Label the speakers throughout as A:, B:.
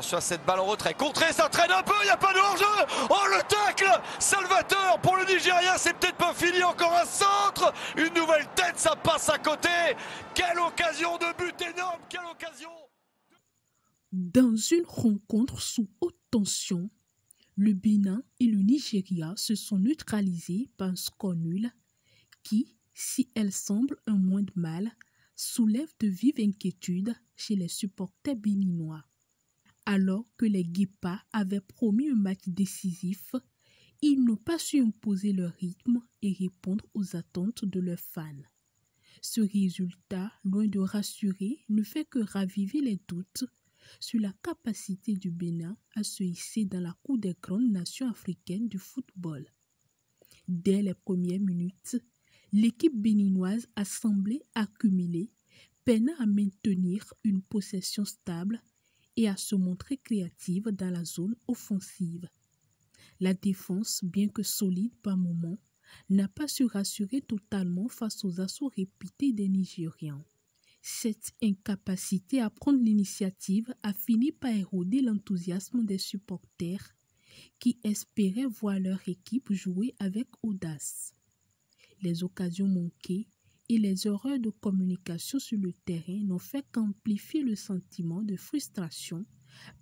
A: Attention à cette balle en retrait. Contré, ça traîne un peu, il n'y a pas de hors-jeu. Oh, le tacle salvateur pour le Nigeria, c'est peut-être pas fini. Encore un centre. Une nouvelle tête, ça passe à côté. Quelle occasion de but énorme, quelle occasion.
B: Dans une rencontre sous haute tension, le Bénin et le Nigeria se sont neutralisés par un score nul qui, si elle semble un moins de mal, soulève de vives inquiétudes chez les supporters béninois. Alors que les Guépards avaient promis un match décisif, ils n'ont pas su imposer leur rythme et répondre aux attentes de leurs fans. Ce résultat, loin de rassurer, ne fait que raviver les doutes sur la capacité du Bénin à se hisser dans la cour des grandes nations africaines du football. Dès les premières minutes, l'équipe béninoise a semblé accumuler, peinant à maintenir une possession stable et à se montrer créative dans la zone offensive. La défense, bien que solide par moments, n'a pas su rassurer totalement face aux assauts répétés des Nigérians. Cette incapacité à prendre l'initiative a fini par éroder l'enthousiasme des supporters qui espéraient voir leur équipe jouer avec audace. Les occasions manquées et les erreurs de communication sur le terrain n'ont fait qu'amplifier le sentiment de frustration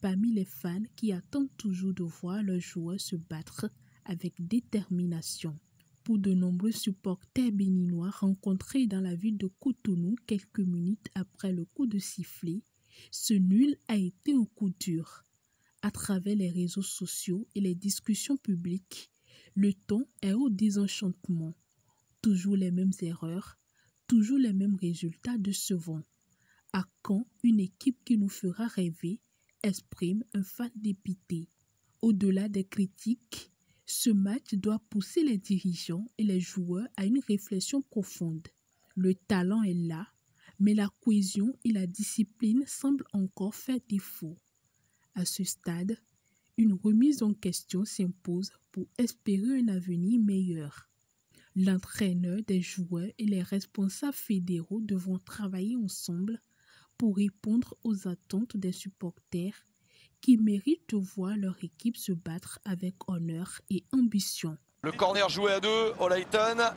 B: parmi les fans qui attendent toujours de voir leurs joueurs se battre avec détermination. Pour de nombreux supporters béninois rencontrés dans la ville de Cotonou quelques minutes après le coup de sifflet, ce nul a été un coup dur. À travers les réseaux sociaux et les discussions publiques, le ton est au désenchantement. Toujours les mêmes erreurs, toujours les mêmes résultats décevants. À quand une équipe qui nous fera rêver, exprime un fan dépité. Au-delà des critiques, ce match doit pousser les dirigeants et les joueurs à une réflexion profonde. Le talent est là, mais la cohésion et la discipline semblent encore faire défaut. À ce stade, une remise en question s'impose pour espérer un avenir meilleur. L'entraîneur des joueurs et les responsables fédéraux devront travailler ensemble pour répondre aux attentes des supporters qui méritent de voir leur équipe se battre avec honneur et ambition.
A: Le corner joué à deux, Olaitan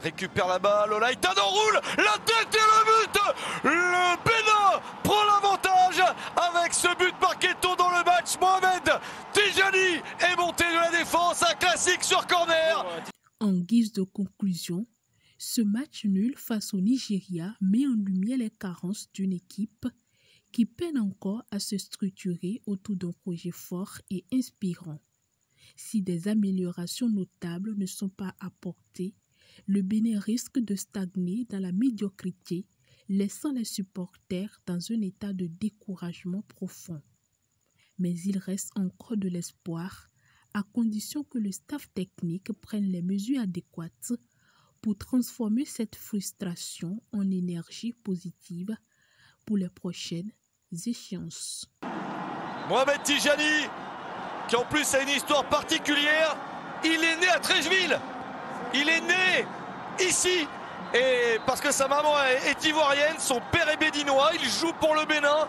A: récupère la balle, Olaitan enroule, la tête et le but. Le Bénin prend l'avantage avec ce but marqué tôt dans le match. Mohamed Tijani est monté de la défense, un classique sur corner.
B: En guise de conclusion, ce match nul face au Nigeria met en lumière les carences d'une équipe qui peine encore à se structurer autour d'un projet fort et inspirant. Si des améliorations notables ne sont pas apportées, le Bénin risque de stagner dans la médiocrité, laissant les supporters dans un état de découragement profond. Mais il reste encore de l'espoir, à condition que le staff technique prenne les mesures adéquates pour transformer cette frustration en énergie positive pour les prochaines échéances.
A: Mohamed Tijani, qui en plus a une histoire particulière, il est né à Treichville, il est né ici, et parce que sa maman est ivoirienne, son père est béninois, il joue pour le Bénin.